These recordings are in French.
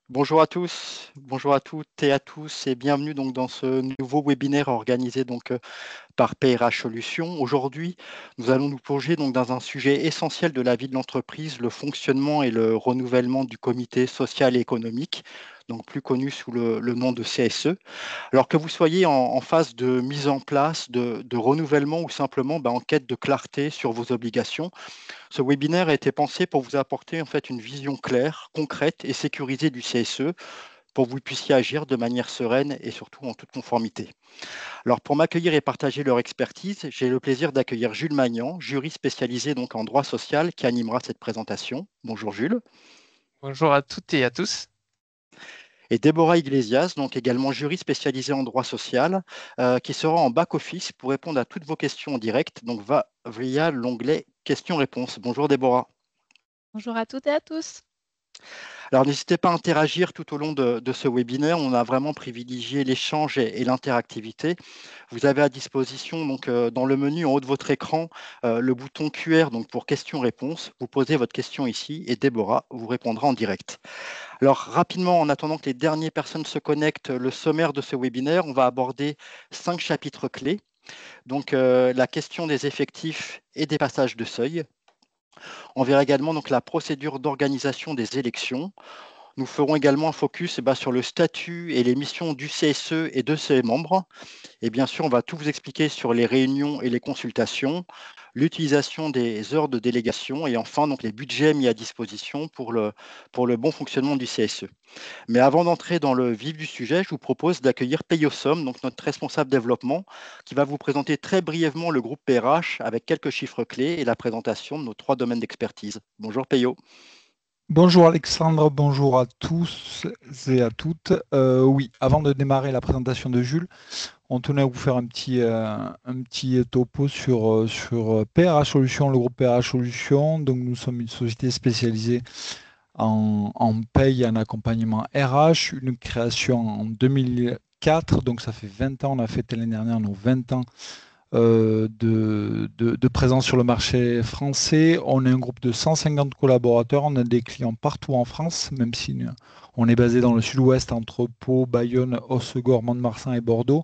Bonjour à tous, bonjour à toutes et à tous et bienvenue donc dans ce nouveau webinaire organisé par PRH Solutions. Aujourd'hui, nous allons nous plonger donc dans un sujet essentiel de la vie de l'entreprise, le fonctionnement et le renouvellement du comité social et économique, donc plus connu sous le nom de CSE. Alors que vous soyez en phase de mise en place, de renouvellement ou simplement en quête de clarté sur vos obligations, ce webinaire a été pensé pour vous apporter en fait une vision claire, concrète et sécurisée du CSE pour que vous puissiez agir de manière sereine et surtout en toute conformité. Alors pour m'accueillir et partager leur expertise, j'ai le plaisir d'accueillir Jules Magnan, juriste spécialisé donc en droit social, qui animera cette présentation. Bonjour Jules. Bonjour à toutes et à tous. Et Déborah Iglesias, donc également juriste spécialisée en droit social, qui sera en back-office pour répondre à toutes vos questions en direct, donc va via l'onglet questions-réponses. Bonjour Déborah. Bonjour à toutes et à tous. Alors, n'hésitez pas à interagir tout au long de ce webinaire. On a vraiment privilégié l'échange et l'interactivité. Vous avez à disposition, dans le menu en haut de votre écran, le bouton QR donc, pour questions-réponses. Vous posez votre question ici et Déborah vous répondra en direct. Alors, rapidement, en attendant que les dernières personnes se connectent, le sommaire de ce webinaire, on va aborder 5 chapitres clés. Donc, la question des effectifs et des passages de seuil. On verra également donc, la procédure d'organisation des élections. Nous ferons également un focus sur le statut et les missions du CSE et de ses membres. Et bien sûr, on va tout vous expliquer sur les réunions et les consultations, l'utilisation des heures de délégation et enfin donc les budgets mis à disposition pour le bon fonctionnement du CSE. Mais avant d'entrer dans le vif du sujet, je vous propose d'accueillir Payosom, donc notre responsable développement, qui va vous présenter très brièvement le groupe PRH avec quelques chiffres clés et la présentation de nos 3 domaines d'expertise. Bonjour Payo. Bonjour Alexandre, bonjour à tous et à toutes. Oui, avant de démarrer la présentation de Jules, on tenait à vous faire un petit topo sur PRH Solutions, le groupe PRH Solutions. Donc, nous sommes une société spécialisée en paye et en accompagnement RH, une création en 2004, donc ça fait 20 ans, on a fêté l'année dernière nos 20 ans de présence sur le marché français. On est un groupe de 150 collaborateurs. On a des clients partout en France, même si on est basé dans le sud-ouest entre Pau, Bayonne, Hossegor, Mont-de-Marsan et Bordeaux.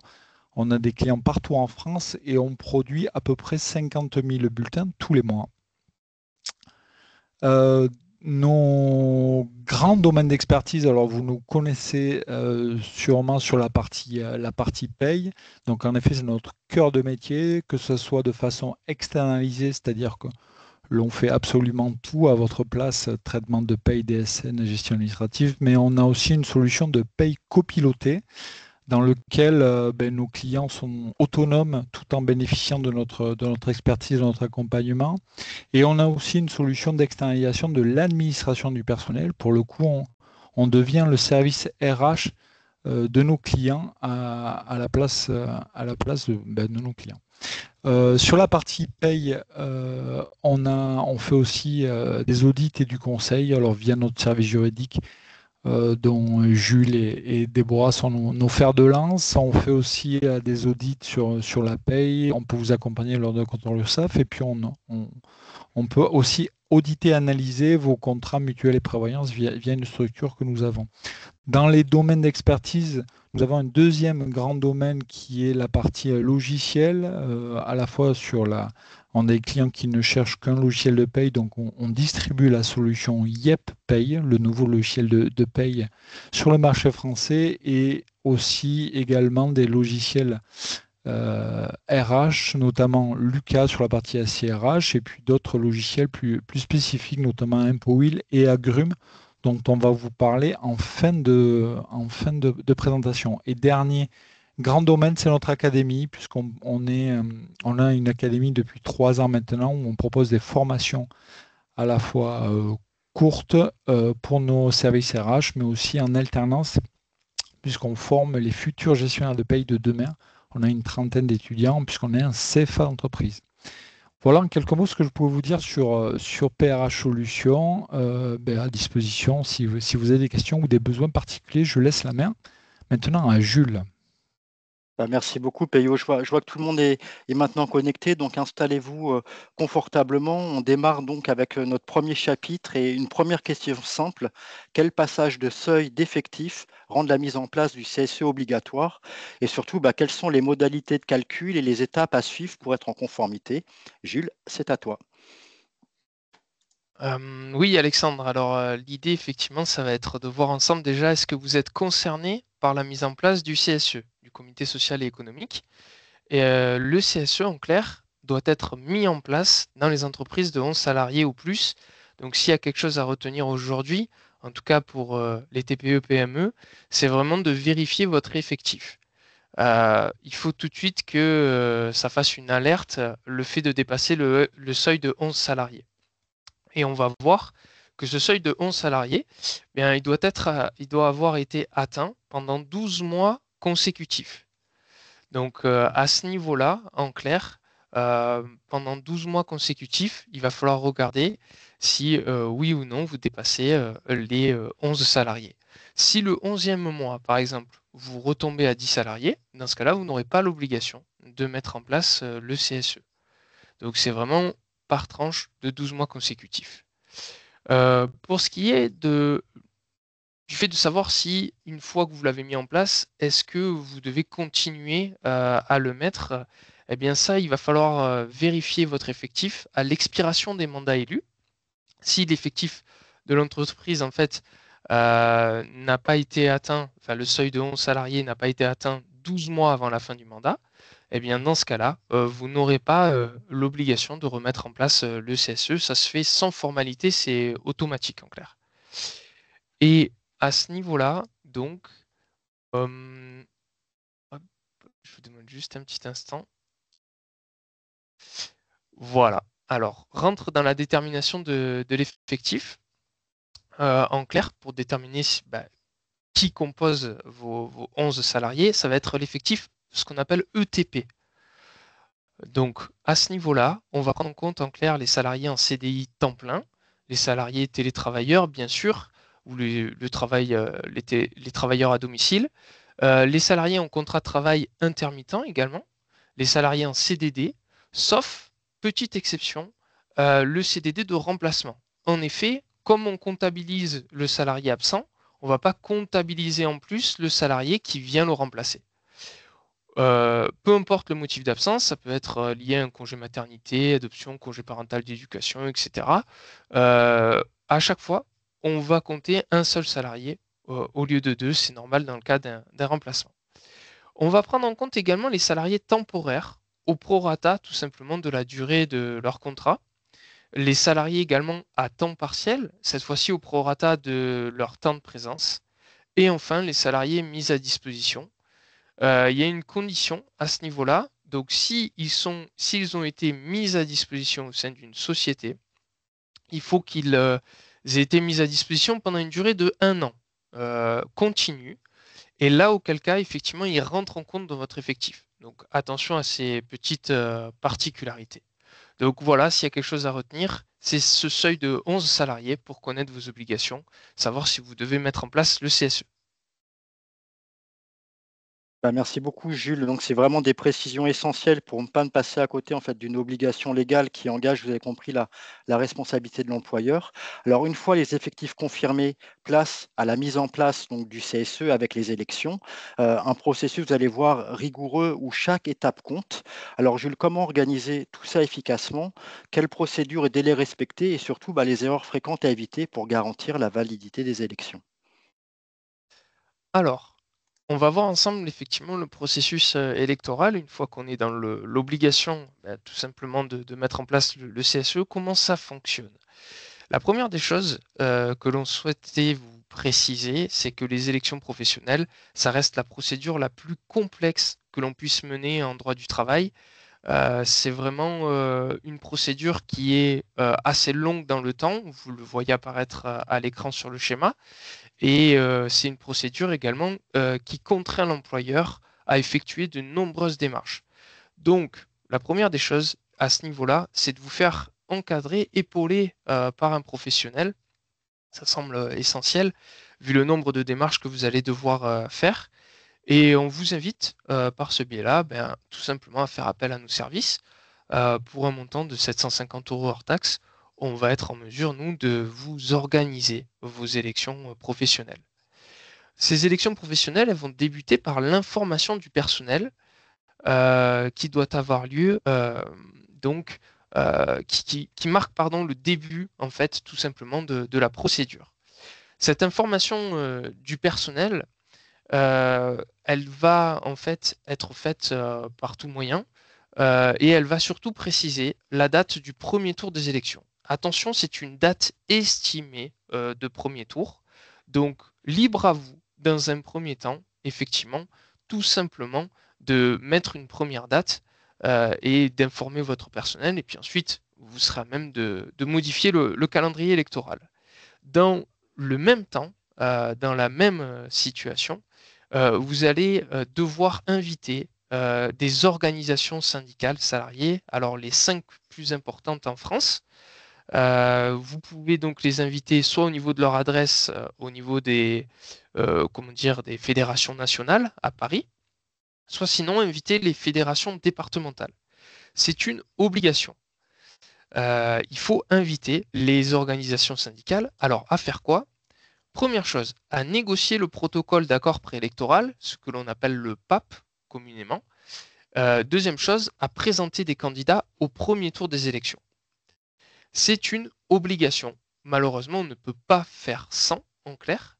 On a des clients partout en France et on produit à peu près 50 000 bulletins tous les mois. Euh, nos grands domaines d'expertise, alors vous nous connaissez sûrement sur la partie paye. Donc en effet, c'est notre cœur de métier, que ce soit de façon externalisée, c'est-à-dire que l'on fait absolument tout à votre place, traitement de paye, DSN, gestion administrative, mais on a aussi une solution de paye copilotée dans lequel nos clients sont autonomes tout en bénéficiant de notre expertise, de notre accompagnement. Et on a aussi une solution d'externalisation de l'administration du personnel. Pour le coup, on devient le service RH de nos clients à la place de nos clients. Sur la partie paye, on fait aussi des audits et du conseil, alors via notre service juridique dont Jules et Déborah sont nos fers de lance. On fait aussi des audits sur la paye. On peut vous accompagner lors de contrôle URSSAF. Et puis, on peut aussi auditer et analyser vos contrats mutuels et prévoyance via une structure que nous avons. Dans les domaines d'expertise, nous avons un deuxième grand domaine qui est la partie logicielle, à la fois on a des clients qui ne cherchent qu'un logiciel de paye, donc on distribue la solution Yep Pay, le nouveau logiciel de paye sur le marché français et aussi également des logiciels RH, notamment Lucas sur la partie SIRH et puis d'autres logiciels plus spécifiques, notamment Impowheel et Agrume dont on va vous parler en fin de présentation. Et dernier grand domaine, c'est notre académie, puisqu'on a une académie depuis 3 ans maintenant où on propose des formations à la fois courtes pour nos services RH, mais aussi en alternance, puisqu'on forme les futurs gestionnaires de paye de demain. On a une trentaine d'étudiants, puisqu'on est un CFA d'entreprise. Voilà en quelques mots ce que je peux vous dire sur PRH Solutions. À disposition, si vous avez des questions ou des besoins particuliers, je laisse la main maintenant à Jules. Merci beaucoup, Peyo. Je vois que tout le monde est maintenant connecté, donc installez-vous confortablement. On démarre donc avec notre premier chapitre et une première question simple. Quel passage de seuil d'effectifs rend la mise en place du CSE obligatoire? Et surtout, quelles sont les modalités de calcul et les étapes à suivre pour être en conformité? Jules, c'est à toi. Oui, Alexandre. Alors, l'idée, effectivement, ça va être de voir ensemble déjà, est-ce que vous êtes concerné par la mise en place du CSE, du Comité social et économique? Et le CSE, en clair, doit être mis en place dans les entreprises de 11 salariés ou plus. Donc, s'il y a quelque chose à retenir aujourd'hui, en tout cas pour les TPE-PME, c'est vraiment de vérifier votre effectif. Il faut tout de suite que ça fasse une alerte, le fait de dépasser le seuil de 11 salariés. Et on va voir que ce seuil de 11 salariés, bien, il doit avoir été atteint pendant 12 mois consécutifs. Donc à ce niveau-là, en clair, pendant 12 mois consécutifs, il va falloir regarder si oui ou non vous dépassez les 11 salariés. Si le 11e mois, par exemple, vous retombez à 10 salariés, dans ce cas-là, vous n'aurez pas l'obligation de mettre en place le CSE. Donc c'est vraiment par tranche de 12 mois consécutifs. Pour ce qui est du fait de savoir si, une fois que vous l'avez mis en place, est-ce que vous devez continuer à le mettre? Eh bien ça, il va falloir vérifier votre effectif à l'expiration des mandats élus. Si l'effectif de l'entreprise, en fait, n'a pas été atteint, enfin le seuil de 11 salariés n'a pas été atteint 12 mois avant la fin du mandat, eh bien dans ce cas-là, vous n'aurez pas l'obligation de remettre en place le CSE. Ça se fait sans formalité, c'est automatique en clair. Et à ce niveau-là, donc, hop, je vous demande juste un petit instant. Voilà. Alors, rentre dans la détermination de l'effectif. En clair, pour déterminer qui compose vos 11 salariés, ça va être l'effectif, ce qu'on appelle ETP. Donc, à ce niveau-là, on va prendre en compte en clair les salariés en CDI temps plein, les salariés télétravailleurs, bien sûr, ou les travailleurs à domicile, les salariés en contrat de travail intermittent également, les salariés en CDD, sauf, petite exception, le CDD de remplacement. En effet, comme on comptabilise le salarié absent, on ne va pas comptabiliser en plus le salarié qui vient le remplacer. Peu importe le motif d'absence, ça peut être lié à un congé maternité, adoption, congé parental d'éducation, etc. À chaque fois, on va compter un seul salarié au lieu de deux. C'est normal dans le cas d'un remplacement. On va prendre en compte également les salariés temporaires au prorata tout simplement de la durée de leur contrat. Les salariés également à temps partiel, cette fois-ci au prorata de leur temps de présence. Et enfin, les salariés mis à disposition. Il y a une condition à ce niveau-là. Donc, s'ils ont été mis à disposition au sein d'une société, il faut qu'ils aient été mis à disposition pendant une durée de 1 an continue. Et là, auquel cas, effectivement, ils rentrent en compte dans votre effectif. Donc, attention à ces petites particularités. Donc voilà, s'il y a quelque chose à retenir, c'est ce seuil de 11 salariés pour connaître vos obligations, savoir si vous devez mettre en place le CSE. Merci beaucoup, Jules. Donc, c'est vraiment des précisions essentielles pour ne pas passer à côté en fait, d'une obligation légale qui engage, vous avez compris, la responsabilité de l'employeur. Alors, une fois les effectifs confirmés, place à la mise en place donc, du CSE avec les élections. Un processus, vous allez voir, rigoureux où chaque étape compte. Alors, Jules, comment organiser tout ça efficacement? Quelles procédures et délais respecter? Et surtout, les erreurs fréquentes à éviter pour garantir la validité des élections. Alors, on va voir ensemble effectivement le processus électoral, une fois qu'on est dans l'obligation tout simplement de mettre en place le CSE, comment ça fonctionne. La première des choses que l'on souhaitait vous préciser, c'est que les élections professionnelles, ça reste la procédure la plus complexe que l'on puisse mener en droit du travail. C'est vraiment une procédure qui est assez longue dans le temps. Vous le voyez apparaître à l'écran sur le schéma. Et c'est une procédure également qui contraint l'employeur à effectuer de nombreuses démarches. Donc, la première des choses à ce niveau-là, c'est de vous faire encadrer, épauler par un professionnel. Ça semble essentiel vu le nombre de démarches que vous allez devoir faire. Et on vous invite par ce biais-là, tout simplement à faire appel à nos services. Pour un montant de 750 € hors taxe, on va être en mesure, nous, de vous organiser vos élections professionnelles. Ces élections professionnelles, elles vont débuter par l'information du personnel qui doit avoir lieu, donc qui marque le début, en fait, tout simplement de la procédure. Cette information du personnel, elle va en fait être faite par tout moyen et elle va surtout préciser la date du premier tour des élections. Attention, c'est une date estimée de premier tour, donc libre à vous, dans un premier temps, effectivement, tout simplement de mettre une première date et d'informer votre personnel, et puis ensuite, vous serez à même de modifier le calendrier électoral. Dans le même temps, dans la même situation, vous allez devoir inviter des organisations syndicales salariées, alors les 5 plus importantes en France. Vous pouvez donc les inviter soit au niveau de leur adresse, au niveau des fédérations nationales à Paris, soit sinon inviter les fédérations départementales. C'est une obligation. Il faut inviter les organisations syndicales. Alors, à faire quoi? Première chose, à négocier le protocole d'accord préélectoral, ce que l'on appelle le PAP communément. Deuxième chose, à présenter des candidats au premier tour des élections. C'est une obligation. Malheureusement, on ne peut pas faire sans, en clair.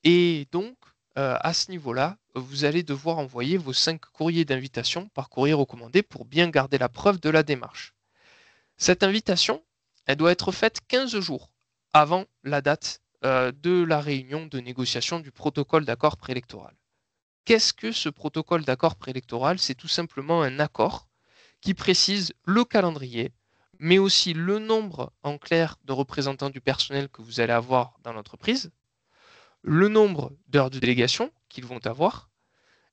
Et donc, à ce niveau-là, vous allez devoir envoyer vos 5 courriers d'invitation par courrier recommandé pour bien garder la preuve de la démarche. Cette invitation, elle doit être faite 15 jours avant la date de la réunion de négociation du protocole d'accord préélectoral. Qu'est-ce que ce protocole d'accord préélectoral? C'est tout simplement un accord qui précise le calendrier, mais aussi le nombre en clair de représentants du personnel que vous allez avoir dans l'entreprise, le nombre d'heures de délégation qu'ils vont avoir,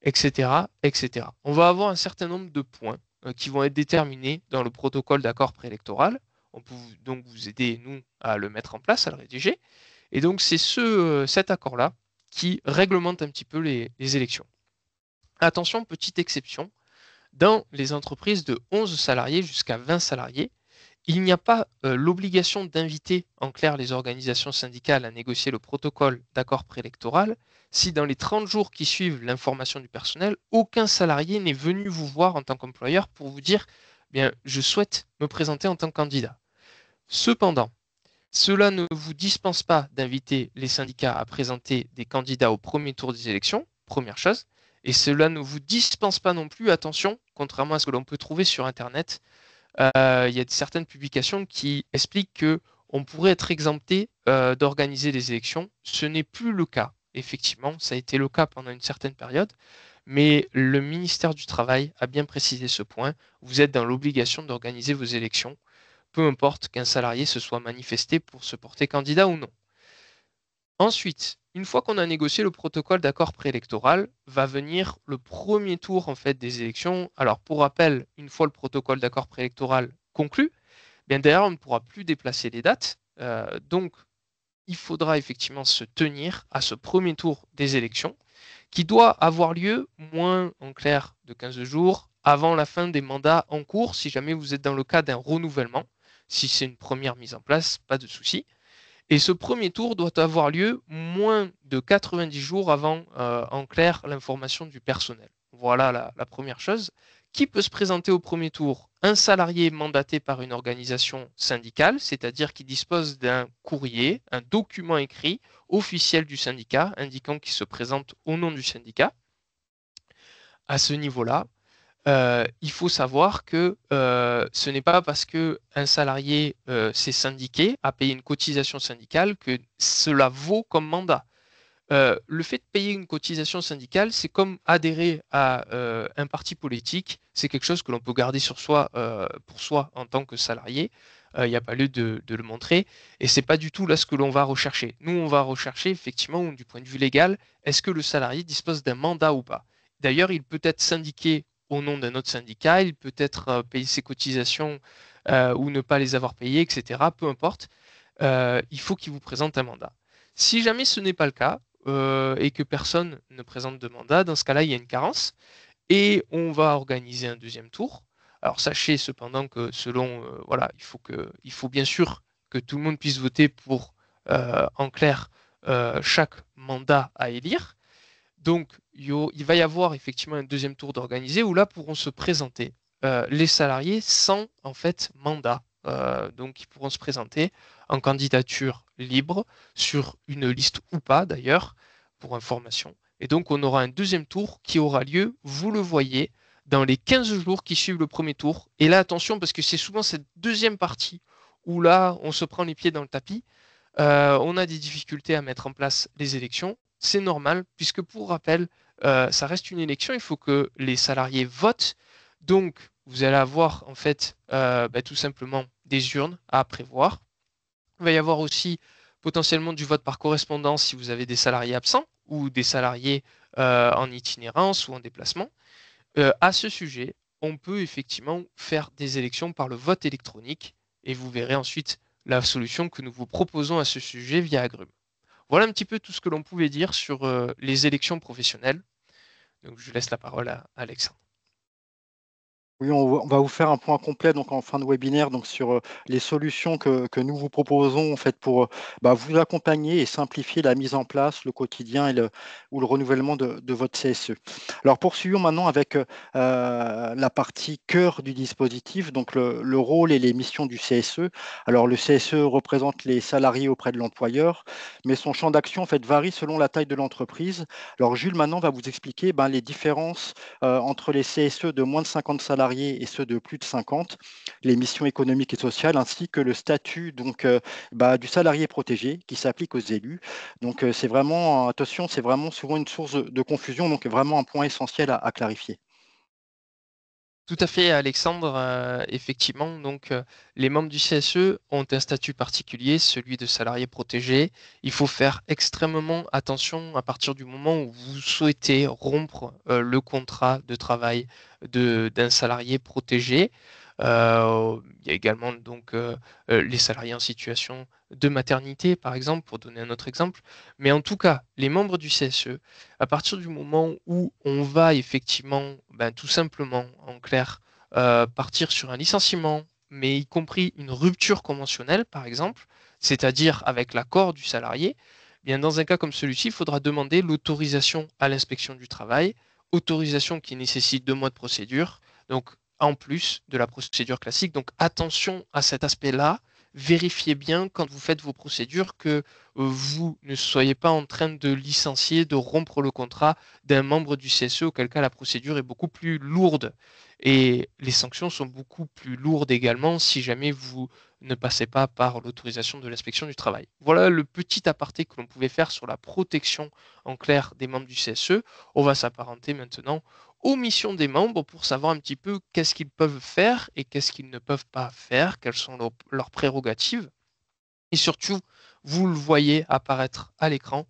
etc., etc. On va avoir un certain nombre de points qui vont être déterminés dans le protocole d'accord préélectoral. On peut donc vous aider, nous, à le mettre en place, à le rédiger. Et donc, c'est cet accord-là qui réglemente un petit peu les élections. Attention, petite exception, dans les entreprises de 11 salariés jusqu'à 20 salariés, il n'y a pas l'obligation d'inviter en clair les organisations syndicales à négocier le protocole d'accord préélectoral si dans les 30 jours qui suivent l'information du personnel, aucun salarié n'est venu vous voir en tant qu'employeur pour vous dire bien, je souhaite me présenter en tant que candidat. Cependant, cela ne vous dispense pas d'inviter les syndicats à présenter des candidats au premier tour des élections, première chose, et cela ne vous dispense pas non plus, attention, contrairement à ce que l'on peut trouver sur Internet, il y a certaines publications qui expliquent que on pourrait être exempté d'organiser des élections. Ce n'est plus le cas. Effectivement, ça a été le cas pendant une certaine période, mais le ministère du Travail a bien précisé ce point. Vous êtes dans l'obligation d'organiser vos élections, peu importe qu'un salarié se soit manifesté pour se porter candidat ou non. Ensuite, une fois qu'on a négocié le protocole d'accord préélectoral, va venir le premier tour en fait des élections. Alors pour rappel, une fois le protocole d'accord préélectoral conclu, bien derrière on ne pourra plus déplacer les dates. Donc il faudra effectivement se tenir à ce premier tour des élections qui doit avoir lieu moins en clair de 15 jours avant la fin des mandats en cours si jamais vous êtes dans le cas d'un renouvellement. Si c'est une première mise en place, pas de souci. Et ce premier tour doit avoir lieu moins de 90 jours avant, en clair, l'information du personnel. Voilà la première chose. Qui peut se présenter au premier tour? Un salarié mandaté par une organisation syndicale, c'est-à-dire qui dispose d'un courrier, un document écrit officiel du syndicat indiquant qu'il se présente au nom du syndicat. À ce niveau-là, il faut savoir que ce n'est pas parce qu'un salarié s'est syndiqué, a payé une cotisation syndicale, que cela vaut comme mandat. Le fait de payer une cotisation syndicale, c'est comme adhérer à un parti politique. C'est quelque chose que l'on peut garder sur soi, pour soi en tant que salarié. Il n'y a pas lieu de le montrer. Et c'est pas du tout là ce que l'on va rechercher. Nous, on va rechercher effectivement, du point de vue légal, est-ce que le salarié dispose d'un mandat ou pas. D'ailleurs, il peut être syndiqué au nom d'un autre syndicat, il peut être payer ses cotisations ou ne pas les avoir payées, etc. Peu importe. Il faut qu'il vous présente un mandat. Si jamais ce n'est pas le cas, et que personne ne présente de mandat, dans ce cas-là, il y a une carence. Et on va organiser un deuxième tour. Alors sachez cependant que selon, voilà, il faut bien sûr que tout le monde puisse voter pour, en clair, chaque mandat à élire. Donc il va y avoir effectivement un deuxième tour d'organiser où là pourront se présenter les salariés sans en fait mandat. Donc ils pourront se présenter en candidature libre sur une liste ou pas d'ailleurs, pour information. Et donc on aura un deuxième tour qui aura lieu, vous le voyez, dans les 15 jours qui suivent le premier tour. Et là attention parce que c'est souvent cette deuxième partie où là on se prend les pieds dans le tapis. On a des difficultés à mettre en place les élections. C'est normal, puisque pour rappel, ça reste une élection, il faut que les salariés votent. Donc, vous allez avoir en fait tout simplement des urnes à prévoir. Il va y avoir aussi potentiellement du vote par correspondance si vous avez des salariés absents ou des salariés en itinérance ou en déplacement. À ce sujet, on peut effectivement faire des élections par le vote électronique et vous verrez ensuite la solution que nous vous proposons à ce sujet via Agrum. Voilà un petit peu tout ce que l'on pouvait dire sur les élections professionnelles. Donc je laisse la parole à Alexandre. Oui, on va vous faire un point complet donc en fin de webinaire donc sur les solutions que nous vous proposons en fait pour vous accompagner et simplifier la mise en place, le quotidien ou le renouvellement de votre CSE. Alors poursuivons maintenant avec la partie cœur du dispositif, donc le rôle et les missions du CSE. Alors le CSE représente les salariés auprès de l'employeur, mais son champ d'action en fait varie selon la taille de l'entreprise. Alors Jules maintenant va vous expliquer les différences entre les CSE de moins de 50 salariés et ceux de plus de 50, les missions économiques et sociales, ainsi que le statut du salarié protégé qui s'applique aux élus. Donc c'est vraiment, attention, c'est vraiment souvent une source de confusion, donc vraiment un point essentiel à clarifier. Tout à fait, Alexandre. Effectivement, donc les membres du CSE ont un statut particulier, celui de salarié protégé. Il faut faire extrêmement attention à partir du moment où vous souhaitez rompre le contrat de travail d'un salarié protégé. Il y a également donc les salariés en situation de maternité, par exemple, pour donner un autre exemple. Mais en tout cas, les membres du CSE, à partir du moment où on va effectivement, tout simplement, en clair, partir sur un licenciement, mais y compris une rupture conventionnelle, par exemple, c'est-à-dire avec l'accord du salarié, bien dans un cas comme celui-ci, il faudra demander l'autorisation à l'inspection du travail, autorisation qui nécessite 2 mois de procédure. Donc en plus de la procédure classique. Donc attention à cet aspect-là. Vérifiez bien quand vous faites vos procédures que vous ne soyez pas en train de licencier, de rompre le contrat d'un membre du CSE, auquel cas la procédure est beaucoup plus lourde. Et les sanctions sont beaucoup plus lourdes également si jamais vous ne passez pas par l'autorisation de l'inspection du travail. Voilà le petit aparté que l'on pouvait faire sur la protection en clair des membres du CSE. On va s'apparenter maintenant aux missions des membres pour savoir un petit peu qu'est-ce qu'ils peuvent faire et qu'est-ce qu'ils ne peuvent pas faire, quelles sont leurs prérogatives. Et surtout, vous le voyez apparaître à l'écran,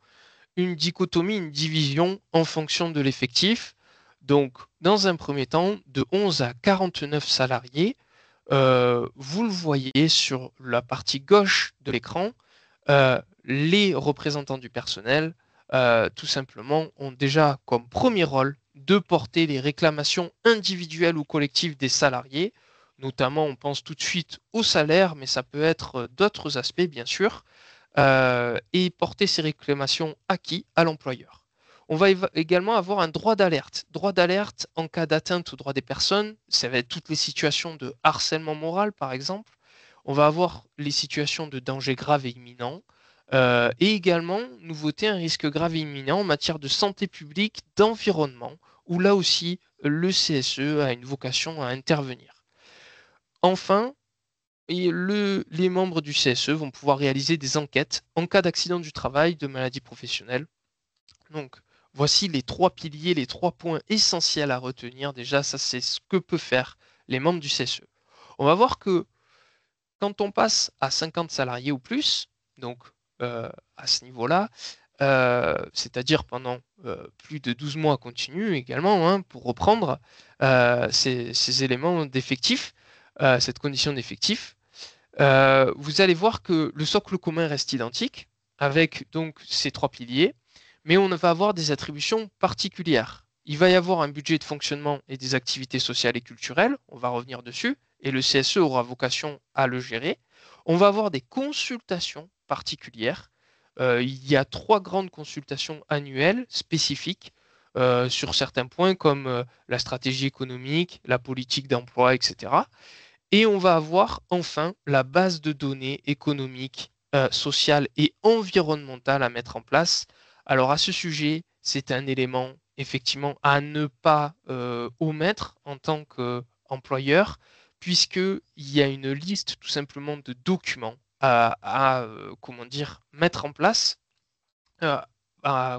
une dichotomie, une division en fonction de l'effectif. Donc, dans un premier temps, de 11 à 49 salariés, vous le voyez sur la partie gauche de l'écran, les représentants du personnel, tout simplement, ont déjà comme premier rôle de porter les réclamations individuelles ou collectives des salariés. Notamment, on pense tout de suite au salaire, mais ça peut être d'autres aspects, bien sûr, et porter ces réclamations à qui? À l'employeur. On va également avoir un droit d'alerte. Droit d'alerte en cas d'atteinte aux droits des personnes, ça va être toutes les situations de harcèlement moral, par exemple. On va avoir les situations de danger grave et imminent. Et également, nouveauté, un risque grave et imminent en matière de santé publique, d'environnement, où là aussi, le CSE a une vocation à intervenir. Enfin, les membres du CSE vont pouvoir réaliser des enquêtes en cas d'accident du travail, de maladie professionnelle. Donc, voici les 3 piliers, les 3 points essentiels à retenir. Déjà, ça, c'est ce que peuvent faire les membres du CSE. On va voir que quand on passe à 50 salariés ou plus, donc à ce niveau-là, c'est-à-dire pendant plus de 12 mois continus également, pour reprendre ces éléments d'effectif, cette condition d'effectif, vous allez voir que le socle commun reste identique, avec donc ces 3 piliers, mais on va avoir des attributions particulières. Il va y avoir un budget de fonctionnement et des activités sociales et culturelles, on va revenir dessus, et le CSE aura vocation à le gérer. On va avoir des consultations particulières. Il y a 3 grandes consultations annuelles spécifiques sur certains points comme la stratégie économique, la politique d'emploi, etc. Et on va avoir enfin la base de données économique, sociale et environnementale à mettre en place. Alors à ce sujet, c'est un élément effectivement à ne pas omettre en tant qu'employeur, puisqu'il y a une liste tout simplement de documents à comment dire, mettre en place, euh, à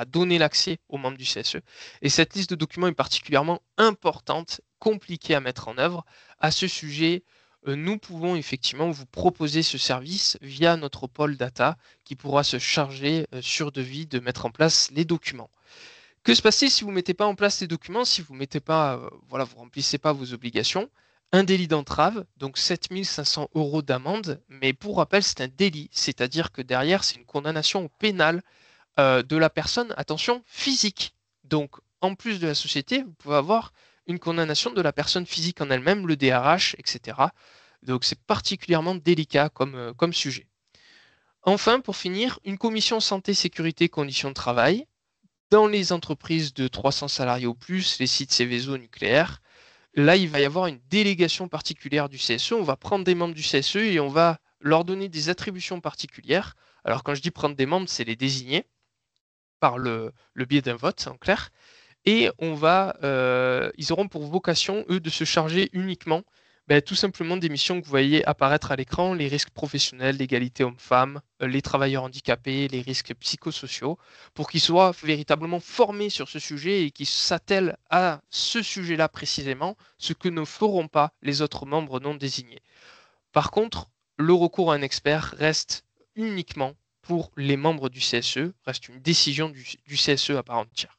donner l'accès aux membres du CSE. Et cette liste de documents est particulièrement importante, compliquée à mettre en œuvre. À ce sujet, nous pouvons effectivement vous proposer ce service via notre pôle data qui pourra se charger sur devis de mettre en place les documents. Que se passe-t-il si vous ne mettez pas en place les documents, si vous mettez pas, vous remplissez pas vos obligations? Un délit d'entrave, donc 7 500 € d'amende, mais pour rappel, c'est un délit, c'est-à-dire que derrière, c'est une condamnation au pénal de la personne, attention, physique. Donc, en plus de la société, vous pouvez avoir une condamnation de la personne physique en elle-même, le DRH, etc. Donc, c'est particulièrement délicat comme sujet. Enfin, pour finir, une commission santé, sécurité, conditions de travail. Dans les entreprises de 300 salariés ou plus, les sites Céveso nucléaires, là, il va y avoir une délégation particulière du CSE. On va prendre des membres du CSE et on va leur donner des attributions particulières. Alors, quand je dis prendre des membres, c'est les désigner par le biais d'un vote, en clair. Et ils auront pour vocation, eux, de se charger uniquement tout simplement des missions que vous voyez apparaître à l'écran, les risques professionnels, l'égalité homme-femme, les travailleurs handicapés, les risques psychosociaux, pour qu'ils soient véritablement formés sur ce sujet et qu'ils s'attellent à ce sujet-là précisément, ce que ne feront pas les autres membres non désignés. Par contre, le recours à un expert reste uniquement pour les membres du CSE, reste une décision du CSE à part entière.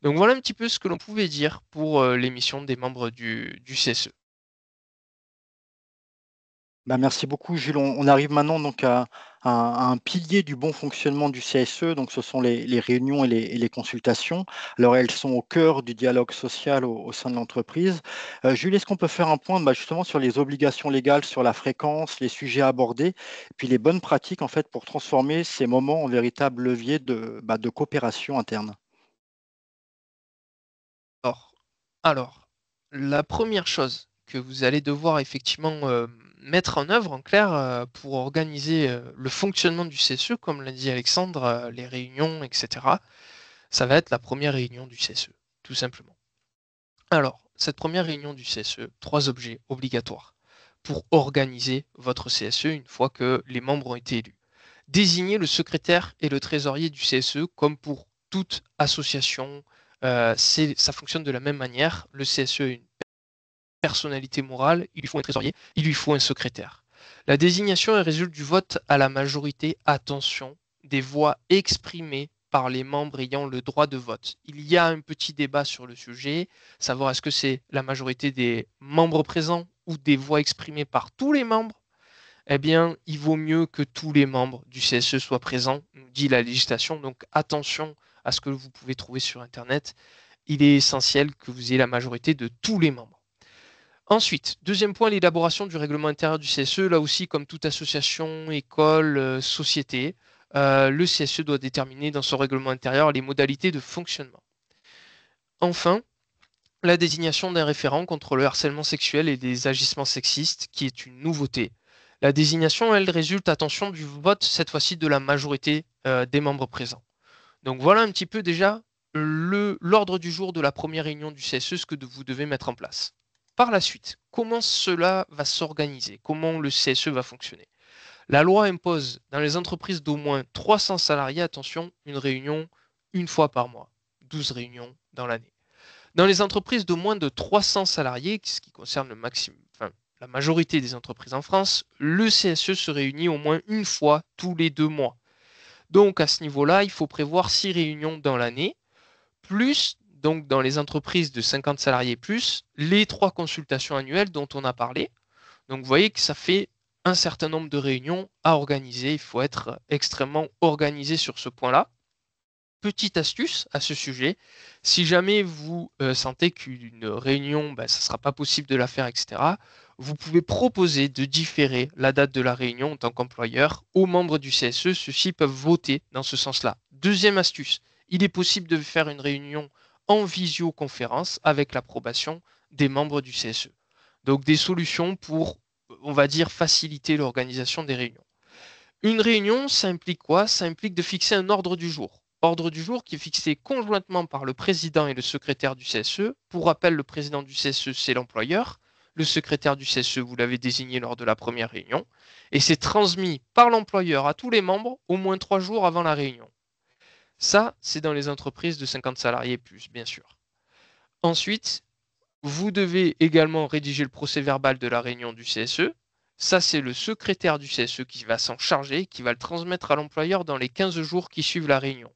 Donc voilà un petit peu ce que l'on pouvait dire pour les missions des membres du CSE. Merci beaucoup, Jules. On arrive maintenant donc à un pilier du bon fonctionnement du CSE. Donc, ce sont les réunions et les consultations. Alors, elles sont au cœur du dialogue social au sein de l'entreprise. Jules, est-ce qu'on peut faire un point justement sur les obligations légales, sur la fréquence, les sujets abordés, et puis les bonnes pratiques en fait pour transformer ces moments en véritable levier de coopération interne? Alors, alors, la première chose que vous allez devoir effectivement mettre en œuvre, en clair, pour organiser le fonctionnement du CSE, comme l'a dit Alexandre, les réunions, etc., ça va être la première réunion du CSE, tout simplement. Alors, cette première réunion du CSE, 3 objets obligatoires pour organiser votre CSE une fois que les membres ont été élus. Désigner le secrétaire et le trésorier du CSE comme pour toute association. Ça fonctionne de la même manière. Le CSE est une personnalité morale, il lui faut un trésorier, il lui faut un secrétaire. La désignation résulte du vote à la majorité, attention, des voix exprimées par les membres ayant le droit de vote. Il y a un petit débat sur le sujet, savoir est-ce que c'est la majorité des membres présents ou des voix exprimées par tous les membres. Eh bien, il vaut mieux que tous les membres du CSE soient présents, nous dit la législation. Donc attention à ce que vous pouvez trouver sur Internet. Il est essentiel que vous ayez la majorité de tous les membres. Ensuite, deuxième point, l'élaboration du règlement intérieur du CSE. Là aussi, comme toute association, école, société, le CSE doit déterminer dans son règlement intérieur les modalités de fonctionnement. Enfin, la désignation d'un référent contre le harcèlement sexuel et des agissements sexistes, qui est une nouveauté. La désignation, elle résulte, attention, du vote, cette fois-ci de la majorité des membres présents. Donc voilà un petit peu déjà l'ordre du jour de la première réunion du CSE, ce que vous devez mettre en place. Par la suite, comment cela va s'organiser? Comment le CSE va fonctionner? La loi impose dans les entreprises d'au moins 300 salariés, attention, une réunion une fois par mois, 12 réunions dans l'année. Dans les entreprises de moins de 300 salariés, ce qui concerne la majorité des entreprises en France, le CSE se réunit au moins une fois tous les 2 mois. Donc à ce niveau-là, il faut prévoir 6 réunions dans l'année, plus, donc dans les entreprises de 50 salariés plus, les 3 consultations annuelles dont on a parlé. Donc vous voyez que ça fait un certain nombre de réunions à organiser. Il faut être extrêmement organisé sur ce point-là. petite astuce à ce sujet. Si jamais vous sentez qu'une réunion, ça ne sera pas possible de la faire, etc., vous pouvez proposer de différer la date de la réunion en tant qu'employeur aux membres du CSE. Ceux-ci peuvent voter dans ce sens-là. Deuxième astuce, il est possible de faire une réunion en visioconférence avec l'approbation des membres du CSE. Donc des solutions pour, on va dire, faciliter l'organisation des réunions. Une réunion, ça implique quoi? Ça implique de fixer un ordre du jour. Ordre du jour qui est fixé conjointement par le président et le secrétaire du CSE. Pour rappel, le président du CSE, c'est l'employeur. Le secrétaire du CSE, vous l'avez désigné lors de la première réunion. Et c'est transmis par l'employeur à tous les membres au moins 3 jours avant la réunion. Ça, c'est dans les entreprises de 50 salariés plus, bien sûr. Ensuite, vous devez également rédiger le procès-verbal de la réunion du CSE. Ça, c'est le secrétaire du CSE qui va s'en charger, qui va le transmettre à l'employeur dans les 15 jours qui suivent la réunion.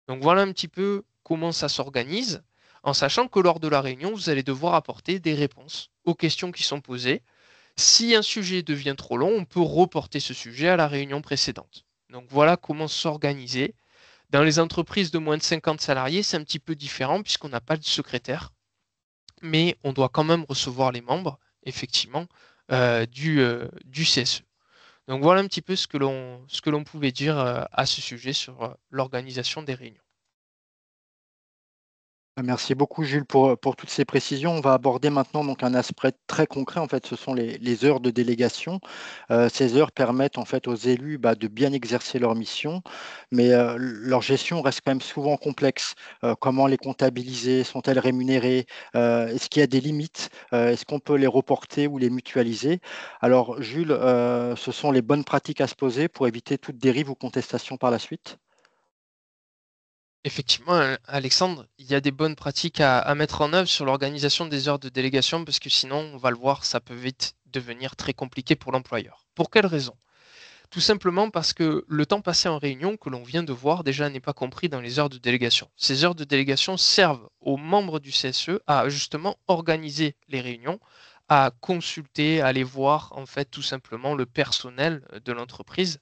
Donc voilà un petit peu comment ça s'organise, en sachant que lors de la réunion, vous allez devoir apporter des réponses aux questions qui sont posées. Si un sujet devient trop long, on peut reporter ce sujet à la réunion précédente. Donc voilà comment s'organiser. Dans les entreprises de moins de 50 salariés, c'est un petit peu différent puisqu'on n'a pas de secrétaire, mais on doit quand même recevoir les membres, effectivement, du CSE. Donc voilà un petit peu ce que l'on pouvait dire à ce sujet sur l'organisation des réunions. Merci beaucoup Jules pour toutes ces précisions. On va aborder maintenant donc un aspect très concret. En fait, ce sont les heures de délégation. Ces heures permettent en fait aux élus de bien exercer leur mission, mais leur gestion reste quand même souvent complexe. Comment les comptabiliser? Sont-elles rémunérées? Est-ce qu'il y a des limites? Est-ce qu'on peut les reporter ou les mutualiser? Alors Jules, ce sont les bonnes pratiques à se poser pour éviter toute dérive ou contestation par la suite? Effectivement, Alexandre, il y a des bonnes pratiques à mettre en œuvre sur l'organisation des heures de délégation parce que sinon, on va le voir, ça peut vite devenir très compliqué pour l'employeur. Pour quelle raison? Tout simplement parce que le temps passé en réunion que l'on vient de voir déjà n'est pas compris dans les heures de délégation. Ces heures de délégation servent aux membres du CSE à justement organiser les réunions, à consulter, à aller voir en fait tout simplement le personnel de l'entreprise.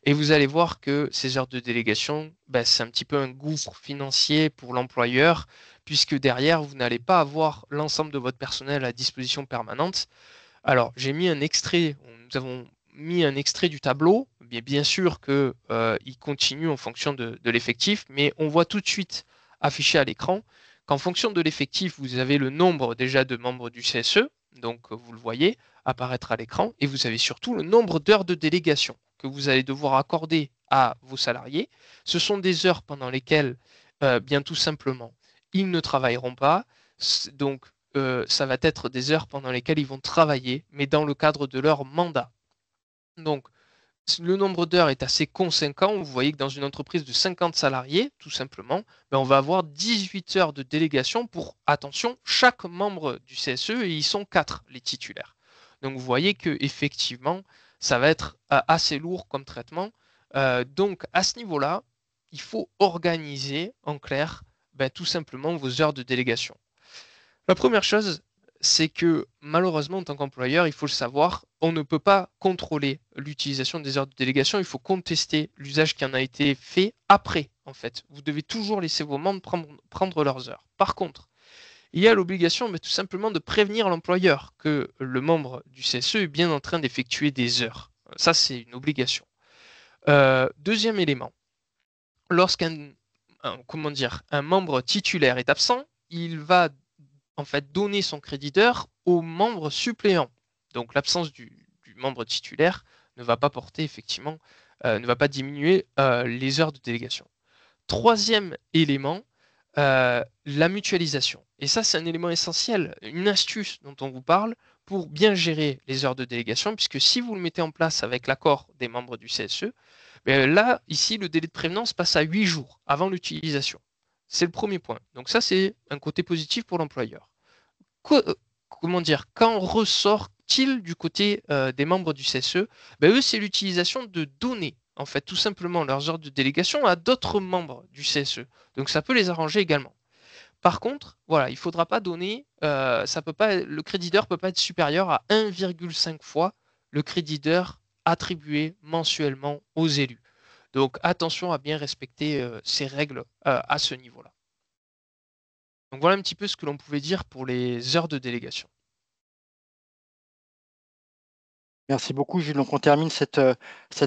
Et vous allez voir que ces heures de délégation, c'est un petit peu un gouffre financier pour l'employeur, puisque derrière, vous n'allez pas avoir l'ensemble de votre personnel à disposition permanente. Alors, j'ai mis un extrait, nous avons mis un extrait du tableau, mais bien sûr qu'il continue en fonction de l'effectif, mais on voit tout de suite affiché à l'écran qu'en fonction de l'effectif, vous avez le nombre déjà de membres du CSE, donc vous le voyez apparaître à l'écran, et vous avez surtout le nombre d'heures de délégation que vous allez devoir accorder à vos salariés. Ce sont des heures pendant lesquelles, bien tout simplement, ils ne travailleront pas, donc ça va être des heures pendant lesquelles ils vont travailler, mais dans le cadre de leur mandat. Donc, le nombre d'heures est assez conséquent. Vous voyez que dans une entreprise de 50 salariés, tout simplement, on va avoir 18 heures de délégation pour, attention, chaque membre du CSE, et ils sont 4, les titulaires. Donc, vous voyez que effectivement, ça va être assez lourd comme traitement. Donc, à ce niveau-là, il faut organiser, en clair, tout simplement vos heures de délégation. La première chose, c'est que malheureusement, en tant qu'employeur, il faut le savoir, on ne peut pas contrôler l'utilisation des heures de délégation, il faut contester l'usage qui en a été fait après, en fait. Vous devez toujours laisser vos membres prendre leurs heures. Par contre, il y a l'obligation tout simplement de prévenir l'employeur que le membre du CSE est bien en train d'effectuer des heures. Ça, c'est une obligation. Deuxième élément, lorsqu'un un membre titulaire est absent, il va en fait donner son crédit d'heure aux membres suppléants. Donc l'absence du membre titulaire ne va pas porter effectivement, ne va pas diminuer les heures de délégation. Troisième élément, la mutualisation. Et ça, c'est un élément essentiel, une astuce dont on vous parle pour bien gérer les heures de délégation, puisque si vous le mettez en place avec l'accord des membres du CSE, là, ici, le délai de prévenance passe à 8 jours avant l'utilisation. C'est le premier point. Donc ça, c'est un côté positif pour l'employeur. Comment dire, quand ressort-il du côté des membres du CSE? Eux, c'est l'utilisation de donner, en fait, tout simplement leurs heures de délégation à d'autres membres du CSE. Donc ça peut les arranger également. Par contre, voilà, il ne faudra pas donner, le crédit d'heure ne peut pas être supérieur à 1,5 fois le crédit d'heure attribué mensuellement aux élus. Donc attention à bien respecter ces règles à ce niveau-là. Donc voilà un petit peu ce que l'on pouvait dire pour les heures de délégation. Merci beaucoup, Jules. Donc, on termine cette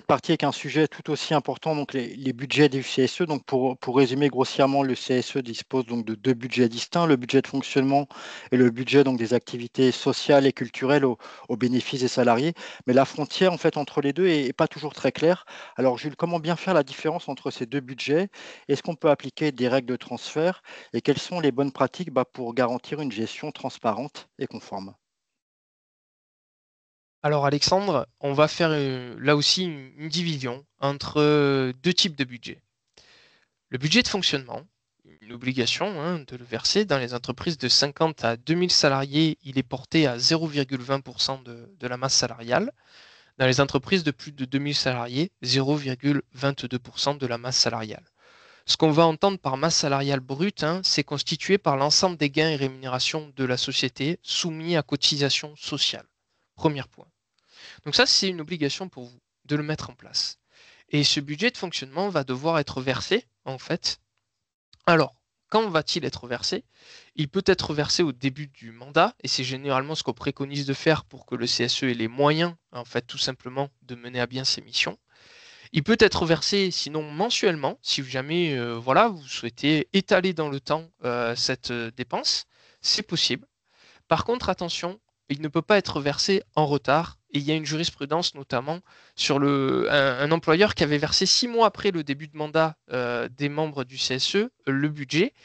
partie avec un sujet tout aussi important, donc les budgets du CSE. Donc, pour résumer grossièrement, le CSE dispose donc de deux budgets distincts, le budget de fonctionnement et le budget donc, des activités sociales et culturelles au bénéfice des salariés. Mais la frontière en fait, entre les deux est pas toujours très claire. Alors, Jules, comment bien faire la différence entre ces deux budgets? Est-ce qu'on peut appliquer des règles de transfert? Et quelles sont les bonnes pratiques pour garantir une gestion transparente et conforme? Alors Alexandre, on va faire là aussi une division entre deux types de budgets. Le budget de fonctionnement, une obligation de le verser dans les entreprises de 50 à 2000 salariés, il est porté à 0,20% de la masse salariale. Dans les entreprises de plus de 2000 salariés, 0,22% de la masse salariale. Ce qu'on va entendre par masse salariale brute, c'est constitué par l'ensemble des gains et rémunérations de la société soumis à cotisation sociale. Premier point. Donc ça, c'est une obligation pour vous de le mettre en place. Et ce budget de fonctionnement va devoir être versé, en fait. Alors, quand va-t-il être versé? Il peut être versé au début du mandat, et c'est généralement ce qu'on préconise de faire pour que le CSE ait les moyens, en fait, tout simplement, de mener à bien ses missions. Il peut être versé sinon mensuellement, si jamais voilà, vous souhaitez étaler dans le temps cette dépense, c'est possible. Par contre, attention, il ne peut pas être versé en retard. Et il y a une jurisprudence notamment sur un employeur qui avait versé 6 mois après le début de mandat des membres du CSE le budget.